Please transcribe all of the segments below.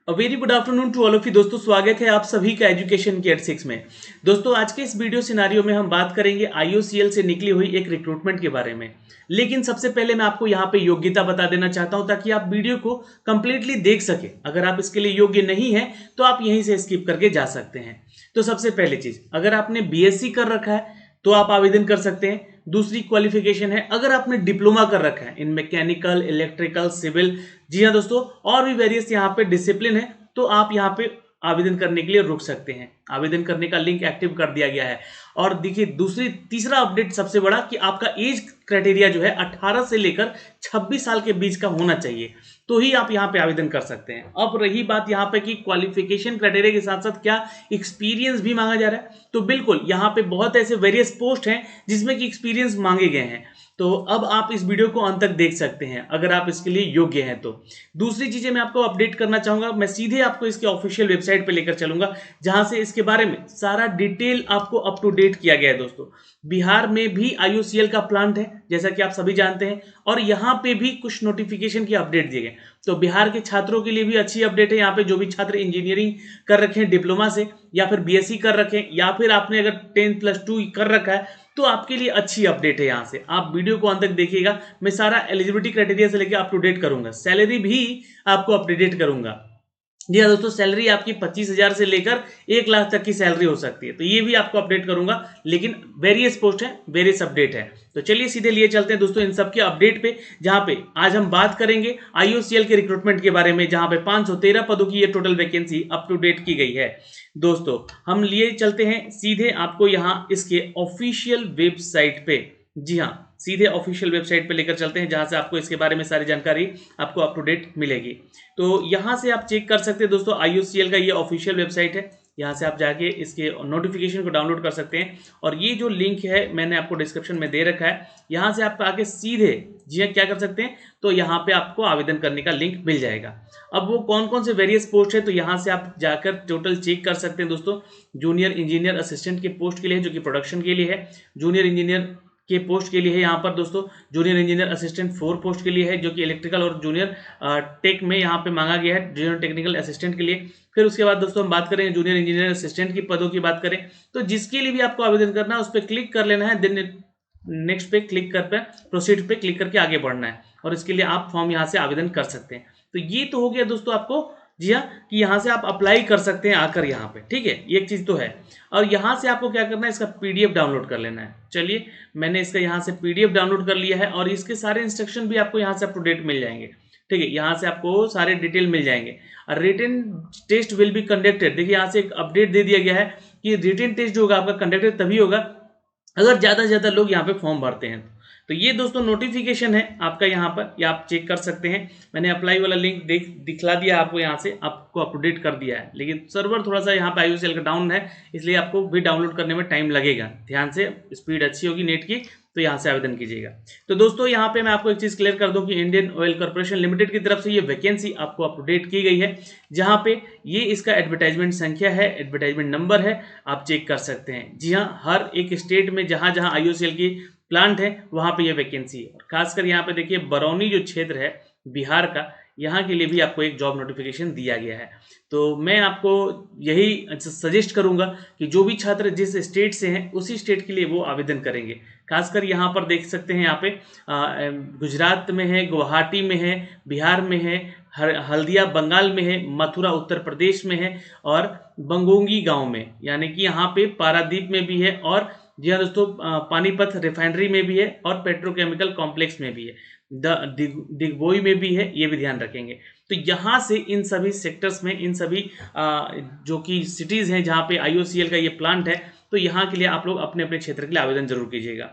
Very good afternoon to all of you दोस्तों, स्वागत है आप सभी का एजुकेशन के 86 में। दोस्तों आज के इस वीडियो सिनारियो में हम बात करेंगे आईओसीएल से निकली हुई एक रिक्रूटमेंट के बारे में। लेकिन सबसे पहले मैं आपको यहाँ पे योग्यता बता देना चाहता हूँ ताकि आप वीडियो को कंप्लीटली देख सके। अगर आप इसके लिए योग्य नहीं है तो आप यहीं से स्किप करके जा सकते हैं। तो सबसे पहली चीज, अगर आपने बीएससी कर रखा है तो आप आवेदन कर सकते हैं। दूसरी क्वालिफिकेशन है अगर आपने डिप्लोमा कर रखा है इन मैकेनिकल, इलेक्ट्रिकल, सिविल, जी हाँ दोस्तों, और भी वेरियस यहाँ पे डिसिप्लिन है, तो आप यहाँ पे आवेदन करने के लिए रुक सकते हैं। आवेदन करने का लिंक एक्टिव कर दिया गया है। और देखिए तीसरा अपडेट सबसे बड़ा कि आपका एज क्राइटेरिया जो है 18 से लेकर 26 साल के बीच का होना चाहिए, तो ही आप यहाँ पे आवेदन कर सकते हैं। अब रही बात यहाँ पे कि क्वालिफिकेशन क्राइटेरिया के साथ साथ क्या एक्सपीरियंस भी मांगा जा रहा है, तो बिल्कुल यहाँ पे बहुत ऐसे वेरियस पोस्ट हैं जिसमें कि एक्सपीरियंस मांगे गए हैं। तो अब आप इस वीडियो को अंत तक देख सकते हैं अगर आप इसके लिए योग्य हैं तो। दूसरी चीजें मैं आपको अपडेट करना चाहूंगा, मैं सीधे आपको इसके ऑफिशियल वेबसाइट पे लेकर चलूंगा जहां से इसके बारे में सारा डिटेल आपको अप टू डेट किया गया है। दोस्तों बिहार में भी आईओसीएल का प्लांट है जैसा कि आप सभी जानते हैं, और यहाँ पे भी कुछ नोटिफिकेशन की अपडेट दिए गए। तो बिहार के छात्रों के लिए भी अच्छी अपडेट है। यहाँ पे जो भी छात्र इंजीनियरिंग कर रखे हैं डिप्लोमा से, या फिर बीएससी कर रखे हैं, या फिर आपने अगर 10+2 कर रखा है, तो आपके लिए अच्छी अपडेट है। यहाँ से आप वीडियो को अंत तक देखिएगा। मैं सारा एलिजिबिलिटी क्राइटेरिया से लेकर अप टू डेट करूंगा, सैलरी भी आपको अपडेट करूंगा। जी हाँ दोस्तों, सैलरी आपकी 25,000 से लेकर 1 लाख तक की सैलरी हो सकती है, तो ये भी आपको अपडेट करूंगा। लेकिन वेरियस पोस्ट है, वेरियस अपडेट है। तो चलिए सीधे लिए चलते हैं दोस्तों इन सब के अपडेट पे, जहां पे आज हम बात करेंगे आईओसीएल के रिक्रूटमेंट के बारे में, जहां पे 513 पदों की ये total vacancy up to date की गई है। दोस्तों हम लिए चलते हैं सीधे आपको यहाँ इसके ऑफिशियल वेबसाइट पे। जी हाँ, सीधे ऑफिशियल वेबसाइट पे लेकर चलते हैं जहां से आपको इसके बारे में सारी जानकारी आपको अप टू डेट मिलेगी। तो यहां से आप चेक कर सकते हैं दोस्तों, आईओसीएल का ये ऑफिशियल वेबसाइट है। यहाँ से आप जाके इसके नोटिफिकेशन को डाउनलोड कर सकते हैं, और ये जो लिंक है मैंने आपको डिस्क्रिप्शन में दे रखा है। यहाँ से आप आके सीधे जी हाँ क्या कर सकते हैं, तो यहाँ पे आपको आवेदन करने का लिंक मिल जाएगा। अब वो कौन कौन से वेरियस पोस्ट है, तो यहाँ से आप जाकर टोटल चेक कर सकते हैं दोस्तों। जूनियर इंजीनियर असिस्टेंट के पोस्ट के लिए है, जो कि प्रोडक्शन के लिए है। जूनियर इंजीनियर के पोस्ट के लिए है यहाँ पर दोस्तों। जूनियर इंजीनियर असिस्टेंट 4 पोस्ट के लिए है, जो कि इलेक्ट्रिकल और जूनियर टेक में यहाँ पे मांगा गया है, जूनियर टेक्निकल असिस्टेंट के लिए। फिर उसके बाद दोस्तों हम बात करें जूनियर इंजीनियर असिस्टेंट की पदों की बात करें, तो जिसके लिए भी आपको आवेदन करना है उस पर क्लिक कर लेना है, देन नेक्स्ट पे क्लिक कर प्रोसीड पे क्लिक करके आगे बढ़ना है, और इसके लिए आप फॉर्म यहाँ से आवेदन कर सकते हैं। तो ये तो हो गया दोस्तों आपको, जी हाँ, कि यहाँ से आप अप्लाई कर सकते हैं आकर यहाँ पे, ठीक है, ये एक चीज़ तो है। और यहाँ से आपको क्या करना है, इसका पीडीएफ डाउनलोड कर लेना है। चलिए मैंने इसका यहाँ से पीडीएफ डाउनलोड कर लिया है, और इसके सारे इंस्ट्रक्शन भी आपको यहाँ से अप टू डेट मिल जाएंगे, ठीक है। यहाँ से आपको सारे डिटेल मिल जाएंगे। Written test will be conducted, देखिए यहाँ से एक अपडेट दे दिया गया है कि रिटन टेस्ट जो होगा आपका कंडक्टेड तभी होगा अगर ज़्यादा से ज़्यादा लोग यहाँ पे फॉर्म भरते हैं। तो ये दोस्तों नोटिफिकेशन है आपका यहाँ पर, या आप चेक कर सकते हैं। मैंने अप्लाई वाला लिंक दिखला दिया आपको, यहाँ से आपको अपडेट कर दिया है। लेकिन सर्वर थोड़ा सा यहाँ पे आईओसीएल का डाउन है, इसलिए आपको भी डाउनलोड करने में टाइम लगेगा। ध्यान से, स्पीड अच्छी होगी नेट की तो यहाँ से आवेदन कीजिएगा। तो दोस्तों यहाँ पे मैं आपको एक चीज़ क्लियर कर दूं कि इंडियन ऑयल कॉर्पोरेशन लिमिटेड की तरफ से ये वैकेंसी आपको अप टू डेट की गई है, जहाँ पे ये इसका एडवर्टाइजमेंट संख्या है, एडवर्टाइजमेंट नंबर है, आप चेक कर सकते हैं। जी हाँ, हर एक स्टेट में जहाँ जहाँ आईओसीएल की प्लांट है वहाँ पे ये वैकेंसी है। और खासकर यहाँ पे देखिए बरौनी जो क्षेत्र है बिहार का, यहाँ के लिए भी आपको एक जॉब नोटिफिकेशन दिया गया है। तो मैं आपको यही सजेस्ट करूंगा कि जो भी छात्र जिस स्टेट से हैं उसी स्टेट के लिए वो आवेदन करेंगे। खासकर यहाँ पर देख सकते हैं, यहाँ पे गुजरात में है, गुवाहाटी में है, बिहार में है, हल्दिया बंगाल में है, मथुरा उत्तर प्रदेश में है, और बंगोंगी गांव में, यानी कि यहाँ पे पारादीप में भी है, और जी हाँ दोस्तों पानीपत रिफाइनरी में भी है, और पेट्रोकेमिकल कॉम्प्लेक्स में भी है, दिग्बोई में भी है, ये भी ध्यान रखेंगे। तो यहाँ से इन सभी सेक्टर्स में, इन सभी जो कि सिटीज़ हैं जहाँ पे आईओसीएल का ये प्लांट है, तो यहाँ के लिए आप लोग अपने अपने क्षेत्र के लिए आवेदन जरूर कीजिएगा।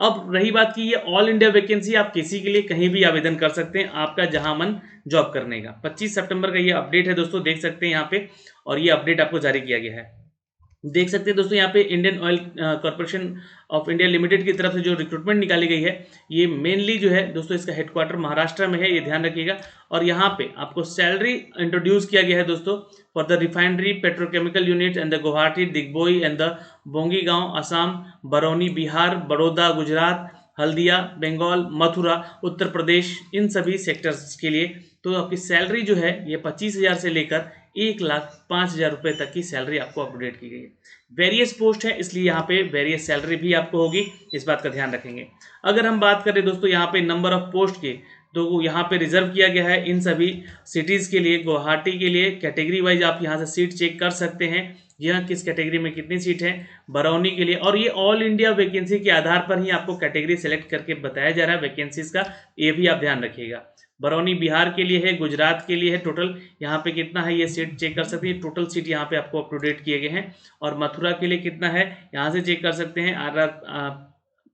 अब रही बात की ये ऑल इंडिया वैकेंसी, आप किसी के लिए कहीं भी आवेदन कर सकते हैं, आपका जहां मन जॉब करने का। 25 सितंबर का ये अपडेट है दोस्तों, देख सकते हैं यहाँ पे, और ये अपडेट आपको जारी किया गया है। देख सकते हैं दोस्तों यहाँ पे Indian oil corporation of India limited की तरफ से जो रिक्रूटमेंट निकाली गई है, ये मेनली जो है दोस्तों इसका हेडक्वार्टर महाराष्ट्र में है, ये ध्यान रखिएगा। और यहाँ पे आपको सैलरी इंट्रोड्यूस किया गया है दोस्तों for the refinery petrochemical unit and the Guwahati, Digboi and the Bongaigaon Assam, Barauni Bihar, Baroda Gujarat, Haldia Bengal, Mathura Uttar Pradesh, इन सभी सेक्टर्स के लिए। तो आपकी सैलरी जो है ये 25,000 से लेकर 1,05,000 रुपये तक की सैलरी आपको अपडेट की गई है। वेरियस पोस्ट है इसलिए यहाँ पे वेरियस सैलरी भी आपको होगी, इस बात का ध्यान रखेंगे। अगर हम बात करें दोस्तों यहाँ पे नंबर ऑफ पोस्ट के, तो यहाँ पे रिजर्व किया गया है इन सभी सिटीज़ के लिए। गुवाहाटी के लिए कैटेगरी वाइज आप यहाँ से सीट चेक कर सकते हैं, यह किस कैटेगरी में कितनी सीट है। बरौनी के लिए, और ये ऑल इंडिया वैकेंसी के आधार पर ही आपको कैटेगरी सेलेक्ट करके बताया जा रहा है वैकेंसीज का, ये भी आप ध्यान रखिएगा। बरौनी बिहार के लिए है, गुजरात के लिए है। टोटल यहाँ पे कितना है ये सीट चेक कर सकते हैं, टोटल सीट यहाँ पे आपको अप टू डेट किए गए हैं। और मथुरा के लिए कितना है यहाँ से चेक कर सकते हैं।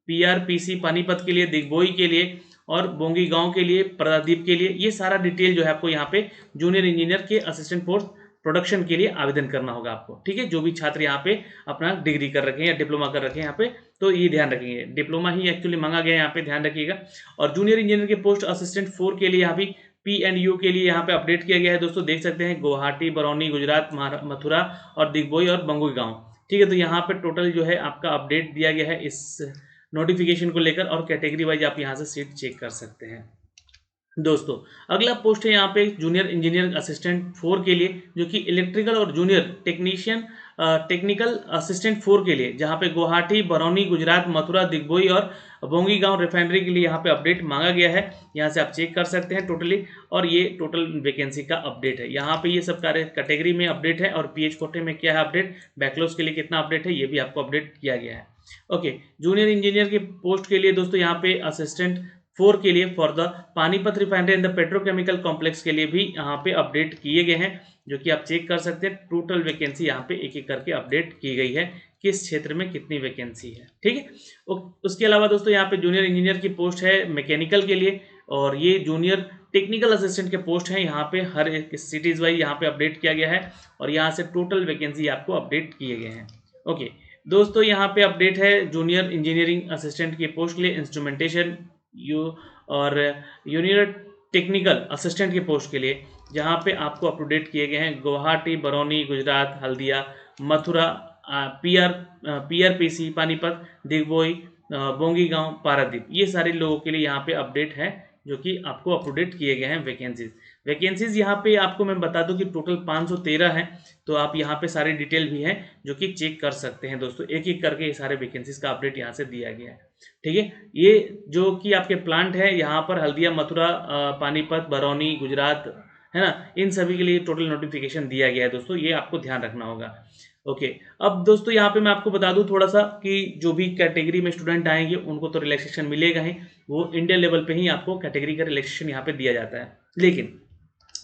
PRPC पानीपत के लिए, दिग्बोई के लिए और बोंगी गांव के लिए, पारादीप के लिए, ये सारा डिटेल जो है आपको यहाँ पे जूनियर इंजीनियर के असिस्टेंट फोर्स प्रोडक्शन के लिए आवेदन करना होगा आपको, ठीक है। जो भी छात्र यहाँ पे अपना डिग्री कर रखे हैं या डिप्लोमा कर रखे हैं यहाँ पे, तो ये ध्यान रखेंगे, डिप्लोमा ही एक्चुअली मांगा गया है यहाँ पे, ध्यान रखिएगा। और जूनियर इंजीनियर के पोस्ट असिस्टेंट 4 के लिए यहाँ भी PNU के लिए यहाँ पे अपडेट किया गया है दोस्तों, देख सकते हैं गुवाहाटी, बरौनी, गुजरात, मथुरा और दिग्बोई और बंगुई गाँव, ठीक है। तो यहाँ पे टोटल जो है आपका अपडेट दिया गया है इस नोटिफिकेशन को लेकर, और कैटेगरी वाइज आप यहाँ से सीट चेक कर सकते हैं दोस्तों। अगला पोस्ट है यहाँ पे जूनियर इंजीनियर असिस्टेंट 4 के लिए, जो कि इलेक्ट्रिकल और जूनियर टेक्नीशियन टेक्निकल असिस्टेंट 4 के लिए, जहाँ पे गुवाहाटी, बरौनी, गुजरात, मथुरा, दिग्बोई और बोंगी गांव रिफाइनरी के लिए यहाँ पे अपडेट मांगा गया है। यहाँ से आप चेक कर सकते हैं टोटली, और ये टोटल वैकेंसी का अपडेट है। यहाँ पे ये सब कैटेगरी में अपडेट है, और PH कोटे में क्या है अपडेट, बैकलॉग्स के लिए कितना अपडेट है ये भी आपको अपडेट किया गया है। ओके, जूनियर इंजीनियर के पोस्ट के लिए दोस्तों यहाँ पे असिस्टेंट 4 के लिए for the Panipat refinery and the petrochemical complex के लिए भी यहाँ पे अपडेट किए गए हैं, जो कि आप चेक कर सकते हैं। टोटल वैकेंसी यहाँ पे एक एक करके अपडेट की गई है, किस क्षेत्र में कितनी वैकेंसी है, ठीक है। उसके अलावा दोस्तों यहाँ पे जूनियर इंजीनियर की पोस्ट है मैकेनिकल के लिए, और ये जूनियर टेक्निकल असिस्टेंट के पोस्ट हैं। यहाँ पे हर एक सिटीज वाइज यहाँ पे अपडेट किया गया है, और यहाँ से टोटल वैकेंसी आपको अपडेट किए गए हैं। ओके दोस्तों, यहाँ पे अपडेट है जूनियर इंजीनियरिंग असिस्टेंट के पोस्ट के लिए इंस्ट्रूमेंटेशन और जूनियर टेक्निकल असिस्टेंट के पोस्ट के लिए, जहाँ पे आपको अप टू डेट किए गए हैं गुवाहाटी, बरौनी, गुजरात, हल्दिया, मथुरा, PRPC पानीपत, दिग्बोई, बोंगी गांव, पारादीप, ये सारे लोगों के लिए यहाँ पे अपडेट है, जो कि आपको अप टू डेट किए गए हैं वैकेंसीज यहाँ पे आपको मैं बता दूं कि टोटल 513 हैं। तो आप यहाँ पे सारी डिटेल भी हैं जो कि चेक कर सकते हैं दोस्तों, एक एक करके ये सारे वैकेंसीज का अपडेट यहाँ से दिया गया है, ठीक है। ये जो कि आपके प्लांट है यहाँ पर हल्दिया, मथुरा, पानीपत, बरौनी, गुजरात, है ना, इन सभी के लिए टोटल नोटिफिकेशन दिया गया है दोस्तों, ये आपको ध्यान रखना होगा। ओके, अब दोस्तों यहाँ पे मैं आपको बता दूं थोड़ा सा कि जो भी कैटेगरी में स्टूडेंट आएंगे उनको तो रिलैक्सेशन मिलेगा ही, वो इंडियन लेवल पे ही आपको कैटेगरी का रिलैक्सेशन यहाँ पे दिया जाता है। लेकिन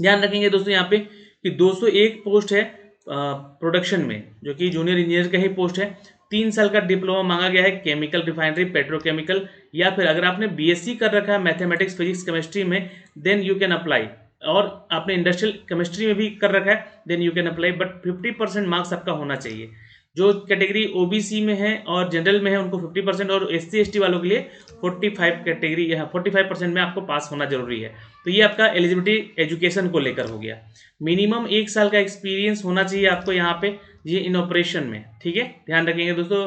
ध्यान रखेंगे दोस्तों यहाँ पे कि 201 पोस्ट है प्रोडक्शन में, जो कि जूनियर इंजीनियर का ही पोस्ट है। 3 साल का डिप्लोमा मांगा गया है केमिकल रिफाइनरी, पेट्रोकेमिकल, या फिर अगर आपने BSc कर रखा है मैथमेटिक्स, फिजिक्स, केमिस्ट्री में, देन यू कैन अप्लाई, और आपने इंडस्ट्रियल केमिस्ट्री में भी कर रखा है then you can apply, but 50% marks आपका होना चाहिए। जो कैटेगरी OBC में है और जनरल में है उनको 50%, और SC ST वालों के लिए 45% में आपको पास होना जरूरी है। तो ये आपका एलिजिबिलिटी एजुकेशन को लेकर हो गया। मिनिमम 1 साल का एक्सपीरियंस होना चाहिए आपको यहाँ पे ये इन ऑपरेशन में, ठीक है। ध्यान रखेंगे दोस्तों,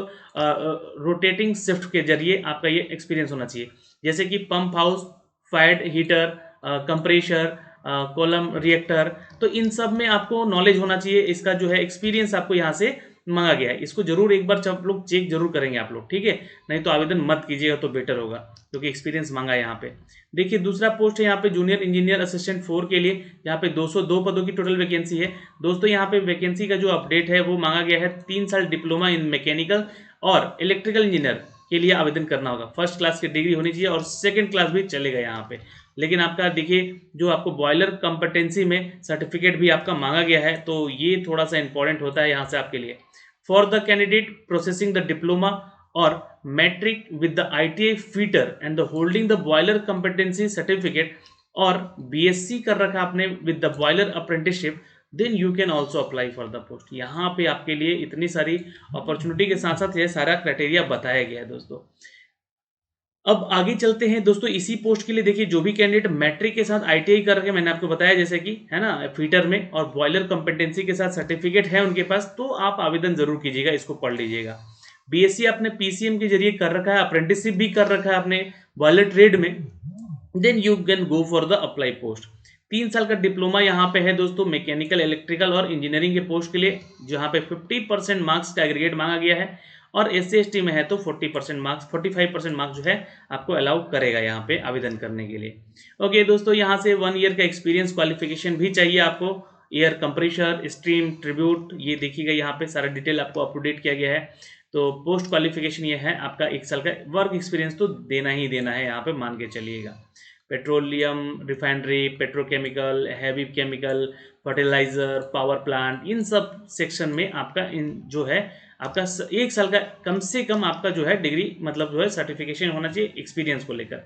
रोटेटिंग शिफ्ट के जरिए आपका ये एक्सपीरियंस होना चाहिए, जैसे कि pump house, fired heater, compressor, column reactor, तो इन सब में आपको नॉलेज होना चाहिए। इसका जो है एक्सपीरियंस आपको यहाँ से मांगा गया है, इसको जरूर एक बार सब लोग चेक जरूर करेंगे आप लोग, ठीक है। नहीं तो आवेदन मत कीजिएगा तो बेटर होगा, क्योंकि एक्सपीरियंस मांगा है यहाँ पे। देखिए दूसरा पोस्ट है यहाँ पे जूनियर इंजीनियर असिस्टेंट 4 के लिए, यहाँ पे 202 पदों की टोटल वैकेंसी है दोस्तों। यहाँ पे वैकेंसी का जो अपडेट है वो मांगा गया है 3 साल डिप्लोमा इन मैकेनिकल और इलेक्ट्रिकल इंजीनियर के लिए आवेदन करना होगा। फर्स्ट क्लास की डिग्री होनी चाहिए और सेकंड क्लास भी चलेगा यहाँ पे। लेकिन आपका देखिए जो आपको बॉयलर कंपटेंसी में सर्टिफिकेट भी आपका मांगा गया है, तो ये थोड़ा सा इंपॉर्टेंट होता है यहाँ से आपके लिए। For the candidate processing the diploma और matric with the ITI fitter and the holding the boiler competency certificate, और BSc कर रखा आपने with the boiler apprenticeship, then you can also apply for the post. यहाँ पे आपके लिए इतनी सारी अपॉर्चुनिटी के साथ साथ ये सारा क्राइटेरिया बताया गया है दोस्तों। अब आगे चलते हैं दोस्तों, इसी पोस्ट के लिए देखिए जो भी कैंडिडेट मैट्रिक के साथ ITI कर रखे, मैंने आपको बताया जैसे कि है ना फीटर में, और बॉयलर कंपेटेंसी के साथ सर्टिफिकेट है उनके पास, तो आप आवेदन जरूर कीजिएगा, इसको पढ़ लीजिएगा। बीएससी आपने पीसीएम के जरिए कर रखा है, अप्रेंटिसशिप भी कर रखा है आपने बॉयलर ट्रेड में, then you can go for the apply post. 3 साल का डिप्लोमा यहाँ पे है दोस्तों मैकेनिकल, इलेक्ट्रिकल और इंजीनियरिंग के पोस्ट के लिए, जहाँ पे 50% मार्क्स का एग्रीगेट मांगा गया है, और SC ST में है तो 40% मार्क्स, 45% मार्क्स जो है आपको अलाउ करेगा यहाँ पे आवेदन करने के लिए। ओके दोस्तों, यहाँ से 1 ईयर का एक्सपीरियंस क्वालिफिकेशन भी चाहिए आपको, एयर कंप्रेशर, स्ट्रीम, ट्रिब्यूट, ये देखिएगा यहाँ पे सारा डिटेल आपको अप टू डेट किया गया है। तो पोस्ट क्वालिफिकेशन ये है आपका 1 साल का वर्क एक्सपीरियंस तो देना ही देना है, यहाँ पे मान के चलिएगा। Petroleum refinery, petrochemical, heavy chemical, fertiliser, power plant, इन सब सेक्शन में आपका इन जो है आपका 1 साल का कम से कम आपका जो है डिग्री मतलब जो है सर्टिफिकेशन होना चाहिए एक्सपीरियंस को लेकर।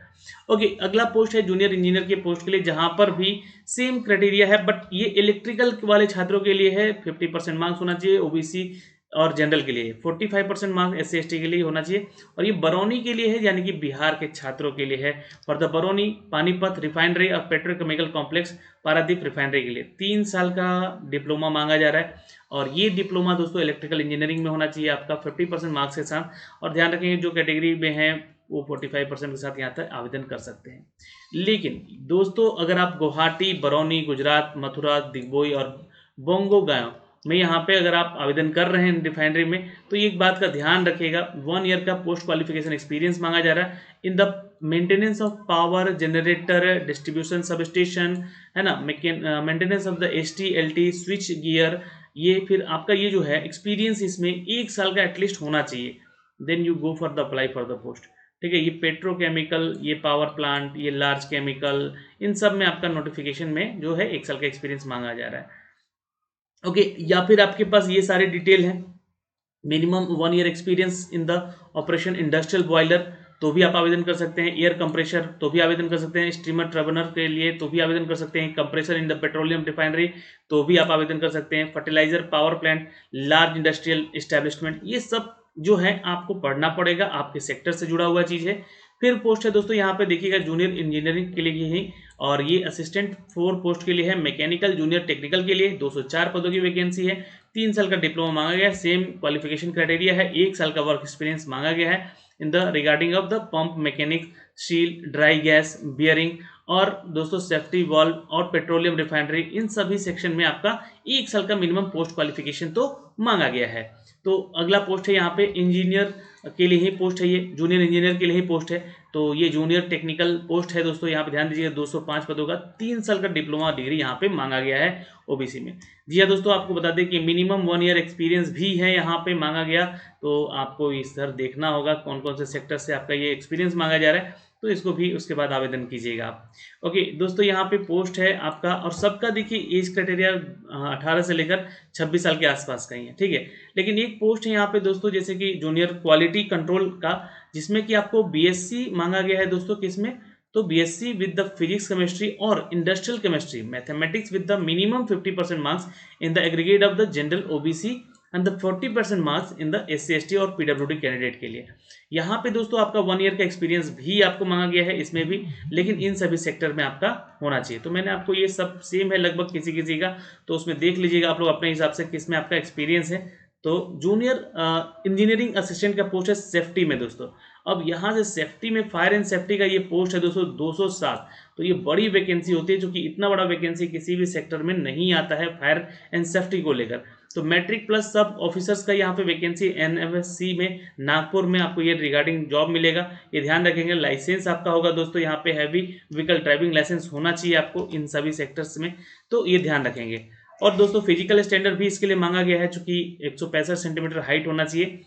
ओके, अगला पोस्ट है जूनियर इंजीनियर के पोस्ट के लिए, जहां पर भी सेम क्राइटेरिया है, बट ये इलेक्ट्रिकल वाले छात्रों के लिए है। 50% मार्क्स होना चाहिए ओबीसी और जनरल के लिए, 45% मार्क्स SC ST के लिए होना चाहिए, और ये बरौनी के लिए है, यानी कि बिहार के छात्रों के लिए है। For the Barauni, Panipat refinery और पेट्रोकेमिकल कॉम्प्लेक्स, पारादीप रिफाइनरी के लिए 3 साल का डिप्लोमा मांगा जा रहा है, और ये डिप्लोमा दोस्तों इलेक्ट्रिकल इंजीनियरिंग में होना चाहिए आपका 50% मार्क्स के साथ। और ध्यान रखेंगे जो कैटेगरी में है वो 45% के साथ यहाँ तक आवेदन कर सकते हैं। लेकिन दोस्तों अगर आप गुवाहाटी, बरौनी, गुजरात, मथुरा, दिग्बोई और बोंगईगांव में यहाँ पे अगर आप आवेदन कर रहे हैं रिफाइनरी में, तो एक बात का ध्यान रखिएगा, 1 ईयर का पोस्ट क्वालिफिकेशन एक्सपीरियंस मांगा जा रहा है in the maintenance of power generator, distribution sub station, है ना, maintenance of the ST LT switch gear, ये फिर आपका ये जो है एक्सपीरियंस इसमें 1 साल का एटलीस्ट होना चाहिए, then you go for the apply for the post. ठीक है, ये पेट्रोकेमिकल, ये पावर प्लांट, ये लार्ज केमिकल, इन सब में आपका नोटिफिकेशन में जो है 1 साल का एक्सपीरियंस मांगा जा रहा है। ओके, या फिर आपके पास ये सारे डिटेल हैं, minimum 1 year experience in the operation industrial boiler, तो भी आप आवेदन कर सकते हैं। एयर कंप्रेशर तो भी आवेदन कर सकते हैं। स्टीमर टर्बाइनर के लिए तो भी आवेदन कर सकते हैं। Compressor in the petroleum refinery तो भी आप आवेदन कर सकते हैं। Fertiliser, power plant, large industrial establishment, ये सब जो है आपको पढ़ना पड़ेगा, आपके सेक्टर से जुड़ा हुआ चीज़ है। फिर पोस्ट है दोस्तों यहाँ पे देखिएगा जूनियर इंजीनियरिंग के लिए ही, और ये असिस्टेंट 4 पोस्ट के लिए है। मैकेनिकल जूनियर टेक्निकल के लिए 204 पदों की वैकेंसी है। 3 साल का डिप्लोमा मांगा गया है, सेम क्वालिफिकेशन क्राइटेरिया है। 1 साल का वर्क एक्सपीरियंस मांगा गया है in the regarding of the pump mechanic, steel, dry gas, bearing, और दोस्तों सेफ्टी वाल्व और पेट्रोलियम रिफाइनरी, इन सभी सेक्शन में आपका 1 साल का मिनिमम पोस्ट क्वालिफिकेशन तो मांगा गया है। तो अगला पोस्ट है यहाँ पे इंजीनियर के लिए ही पोस्ट है, ये जूनियर इंजीनियर के लिए ही पोस्ट है। तो ये जूनियर टेक्निकल पोस्ट है दोस्तों, यहाँ पे ध्यान दीजिएगा 205 पदों का 3 साल का डिप्लोमा डिग्री यहाँ पे मांगा गया है ओबीसी में। जी हाँ दोस्तों, आपको बता दें कि मिनिमम 1 ईयर एक्सपीरियंस भी है यहाँ पे मांगा गया, तो आपको इस तरह देखना होगा कौन कौन से सेक्टर से आपका ये एक्सपीरियंस मांगा जा रहा है, तो इसको भी उसके बाद आवेदन कीजिएगा आप। ओके दोस्तों, यहाँ पे पोस्ट है आपका, और सबका देखिए एज क्राइटेरिया 18 से लेकर 26 साल के आसपास का ही है, ठीक है। लेकिन एक पोस्ट है यहाँ पे दोस्तों, जैसे कि जूनियर क्वालिटी कंट्रोल का, जिसमें कि आपको बीएससी मांगा गया है दोस्तों, किसमें, तो BSc with the physics chemistry और industrial chemistry mathematics with the minimum 50% marks in the aggregate of the general OBC and the 40% marks in the SC ST और PWD कैंडिडेट के लिए। यहाँ पे दोस्तों आपका 1 ईयर का एक्सपीरियंस भी आपको मांगा गया है इसमें भी, लेकिन इन सभी सेक्टर में आपका होना चाहिए। तो मैंने आपको ये सब सेम है लगभग किसी किसी का, तो उसमें देख लीजिएगा आप लोग अपने हिसाब से किस में आपका एक्सपीरियंस है। तो जूनियर इंजीनियरिंग असिस्टेंट का पोस्ट है सेफ्टी में दोस्तों। अब यहाँ से सेफ्टी में फायर एंड सेफ्टी का ये पोस्ट है दोस्तों 207, तो ये बड़ी वैकेंसी होती है, जो कि इतना बड़ा वैकेंसी किसी भी सेक्टर में नहीं आता है फायर एंड सेफ्टी को लेकर। तो मैट्रिक प्लस सब ऑफिसर्स का यहाँ पे वैकेंसी NMSC में नागपुर में आपको ये रिगार्डिंग जॉब मिलेगा। ये ध्यान रखेंगे। लाइसेंस आपका होगा दोस्तों यहाँ पे हैवी व्हीकल ड्राइविंग लाइसेंस होना चाहिए आपको इन सभी सेक्टर्स में, तो ये ध्यान रखेंगे। और दोस्तों फिजिकल स्टैंडर्ड भी इसके लिए मांगा गया है, चूंकि 165 सेंटीमीटर हाइट होना चाहिए।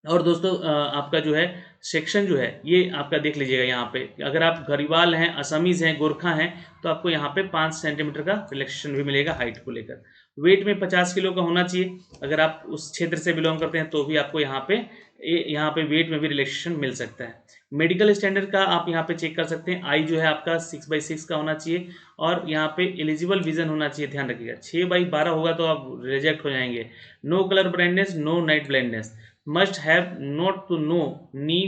और दोस्तों आपका जो है सेक्शन जो है ये आपका देख लीजिएगा, यहाँ पे अगर आप गरीवाल हैं, असमीज हैं, गोरखा हैं, तो आपको यहाँ पे 5 सेंटीमीटर का रिलैक्सेशन भी मिलेगा हाइट को लेकर। वेट में 50 किलो का होना चाहिए, अगर आप उस क्षेत्र से बिलोंग करते हैं तो भी आपको यहाँ पे वेट में भी रिलैक्सेशन मिल सकता है। मेडिकल स्टैंडर्ड का आप यहाँ पे चेक कर सकते हैं। आई जो है आपका 6/6 का होना चाहिए, और यहाँ पे एलिजिबल विजन होना चाहिए, ध्यान रखिएगा। 6/12 होगा तो आप रिजेक्ट हो जाएंगे। No colour blindness, no night blindness, must have not to know knee,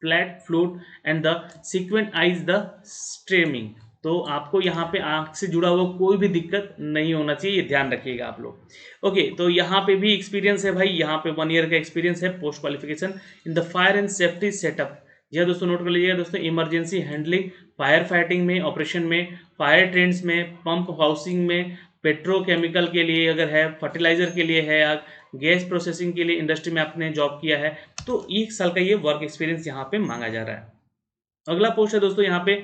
flat, flute and the sequent eyes the streaming। तो आपको यहाँ पे आँख से जुड़ा हुआ कोई भी दिक्कत नहीं होना चाहिए, ये ध्यान रखिएगा आप लोग। ओके, तो यहाँ पे भी एक्सपीरियंस है भाई, यहाँ पे 1 ईयर का एक्सपीरियंस है post qualification in the fire and safety setup. यह दोस्तों नोट कर लीजिएगा दोस्तों, इमरजेंसी हैंडलिंग, फायर फाइटिंग में, ऑपरेशन में, फायर ट्रेंड्स में, पंप हाउसिंग में, पेट्रोकेमिकल के लिए अगर है, फर्टिलाइजर के लिए है, या गैस प्रोसेसिंग के लिए इंडस्ट्री में आपने जॉब किया है, तो 1 साल का ये वर्क एक्सपीरियंस यहाँ पे मांगा जा रहा है। अगला पोस्ट है दोस्तों यहाँ पे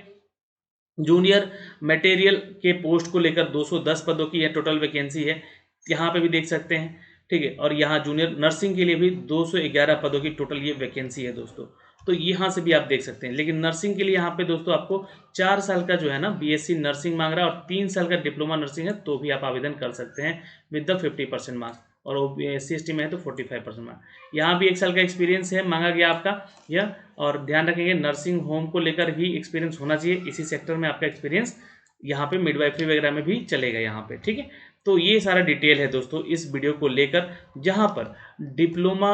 जूनियर मटेरियल के पोस्ट को लेकर 210 पदों की यह टोटल वैकेंसी है, यहाँ पे भी देख सकते हैं, ठीक है। और यहाँ जूनियर नर्सिंग के लिए भी 211 पदों की टोटल ये वैकेंसी है दोस्तों, तो यहाँ से भी आप देख सकते हैं। लेकिन नर्सिंग के लिए यहाँ पे दोस्तों आपको 4 साल का जो है ना बीएससी नर्सिंग मांग रहा है और 3 साल का डिप्लोमा नर्सिंग है, तो भी आप आवेदन कर सकते हैं विद द 50% मार्क्स, और SC/ST में है तो 45% मार्क्स। यहाँ भी 1 साल का एक्सपीरियंस है मांगा गया आपका यह, और ध्यान रखेंगे नर्सिंग होम को लेकर ही एक्सपीरियंस होना चाहिए, इसी सेक्टर में आपका एक्सपीरियंस, यहाँ पे मिडवाइफरी वगैरह में भी चलेगा यहाँ पे, ठीक है। तो ये सारा डिटेल है दोस्तों इस वीडियो को लेकर, जहाँ पर diploma,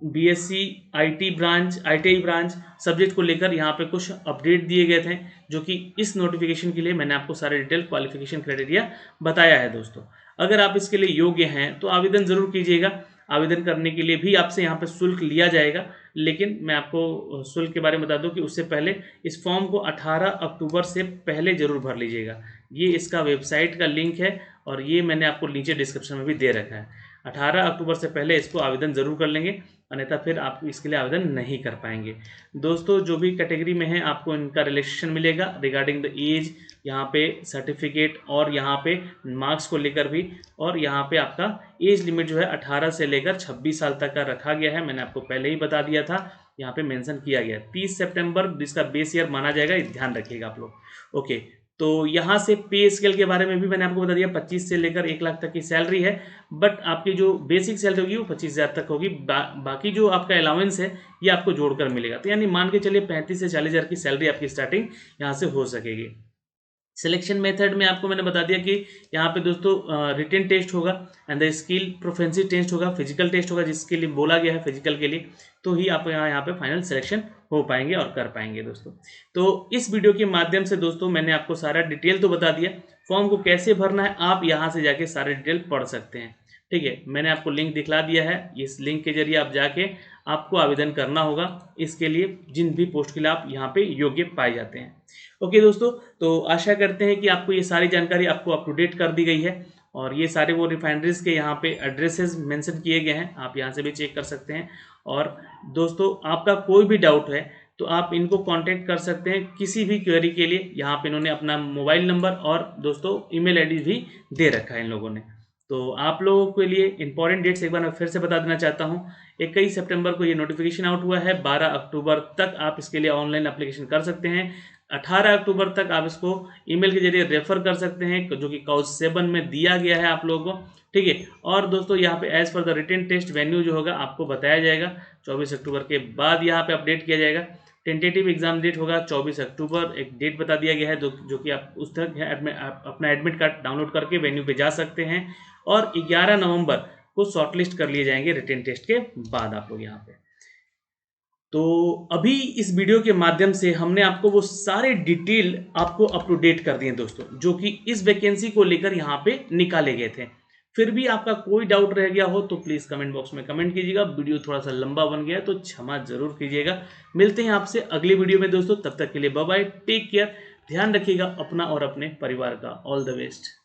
BSc, ITI branch subject को लेकर यहाँ पे कुछ अपडेट दिए गए थे, जो कि इस नोटिफिकेशन के लिए मैंने आपको सारे डिटेल क्वालिफिकेशन क्राइटेरिया बताया है दोस्तों। अगर आप इसके लिए योग्य हैं तो आवेदन जरूर कीजिएगा। आवेदन करने के लिए भी आपसे यहाँ पे शुल्क लिया जाएगा, लेकिन मैं आपको शुल्क के बारे में बता दूं कि उससे पहले इस फॉर्म को 18 अक्टूबर से पहले जरूर भर लीजिएगा। ये इसका वेबसाइट का लिंक है और ये मैंने आपको नीचे डिस्क्रिप्शन में भी दे रखा है। 18 अक्टूबर से पहले इसको आवेदन जरूर कर लेंगे, अन्यथा फिर आप इसके लिए आवेदन नहीं कर पाएंगे दोस्तों। जो भी कैटेगरी में है आपको इनका रिलेक्सेशन मिलेगा रिगार्डिंग द एज, यहाँ पे सर्टिफिकेट और यहाँ पे मार्क्स को लेकर भी, और यहाँ पे आपका एज लिमिट जो है 18 से लेकर 26 साल तक का रखा गया है, मैंने आपको पहले ही बता दिया था, यहाँ पे मेंशन किया गया है। 30 सितंबर जिसका बेस ईयर माना जाएगा, ध्यान रखिएगा आप लोग। ओके, तो यहाँ से पे स्केल के बारे में भी मैंने आपको बता दिया, 25 से लेकर 1 लाख तक की सैलरी है, बट आपकी जो बेसिक सैलरी होगी वो 25,000 तक होगी। बाकी जो आपका अलाउंस है ये आपको जोड़कर मिलेगा, तो यानी मान के चलिए 35 से 40,000 की सैलरी आपकी स्टार्टिंग यहाँ से हो सकेगी। सिलेक्शन मेथड में आपको मैंने बता दिया कि यहाँ पे दोस्तों रिटन टेस्ट होगा and the skill proficiency test होगा, फिजिकल टेस्ट होगा, जिसके लिए बोला गया है फिजिकल के लिए, तो ही आप यहाँ पे फाइनल सिलेक्शन हो पाएंगे और कर पाएंगे दोस्तों। तो इस वीडियो के माध्यम से दोस्तों मैंने आपको सारा डिटेल तो बता दिया, फॉर्म को कैसे भरना है आप यहाँ से जाके सारे डिटेल पढ़ सकते हैं, ठीक है। मैंने आपको लिंक दिखला दिया है, इस लिंक के जरिए आप जाके आपको आवेदन करना होगा इसके लिए, जिन भी पोस्ट के लिए आप यहाँ पे योग्य पाए जाते हैं। ओके दोस्तों, तो आशा करते हैं कि आपको ये सारी जानकारी आपको अप टू डेट कर दी गई है, और ये सारे वो रिफाइनरीज के यहाँ पे एड्रेसेस मेंशन किए गए हैं, आप यहाँ से भी चेक कर सकते हैं। और दोस्तों आपका कोई भी डाउट है तो आप इनको कांटेक्ट कर सकते हैं किसी भी क्वेरी के लिए, यहाँ पे इन्होंने अपना मोबाइल नंबर और दोस्तों ईमेल आईडी भी दे रखा है इन लोगों ने। तो आप लोगों के लिए इंपॉर्टेंट डेट्स एक बार मैं फिर से बता देना चाहता हूँ। 21 सितंबर को ये नोटिफिकेशन आउट हुआ है, 12 अक्टूबर तक आप इसके लिए ऑनलाइन एप्लीकेशन कर सकते हैं, 18 अक्टूबर तक आप इसको ईमेल के जरिए रेफर कर सकते हैं, जो कि काउच 7 में दिया गया है आप लोगों को, ठीक है। और दोस्तों यहाँ पे as per the written test venue जो होगा आपको बताया जाएगा, 24 अक्टूबर के बाद यहाँ पे अपडेट किया जाएगा। टेंटेटिव एग्जाम डेट होगा 24 अक्टूबर, एक डेट बता दिया गया है जो कि आप उस तक अपना एडमिट कार्ड डाउनलोड करके वेन्यू पे जा सकते हैं, और 11 नवंबर को शॉर्टलिस्ट कर लिए जाएंगे रिटन टेस्ट के बाद आप लोग यहाँ पे। तो अभी इस वीडियो के माध्यम से हमने आपको वो सारे डिटेल आपको अप टू डेट कर दिए दोस्तों, जो कि इस वैकेंसी को लेकर यहाँ पे निकाले गए थे। फिर भी आपका कोई डाउट रह गया हो तो प्लीज कमेंट बॉक्स में कमेंट कीजिएगा। वीडियो थोड़ा सा लंबा बन गया तो क्षमा जरूर कीजिएगा। मिलते हैं आपसे अगली वीडियो में दोस्तों, तब तक के लिए बाय बाय, टेक केयर, ध्यान रखिएगा अपना और अपने परिवार का। All the best.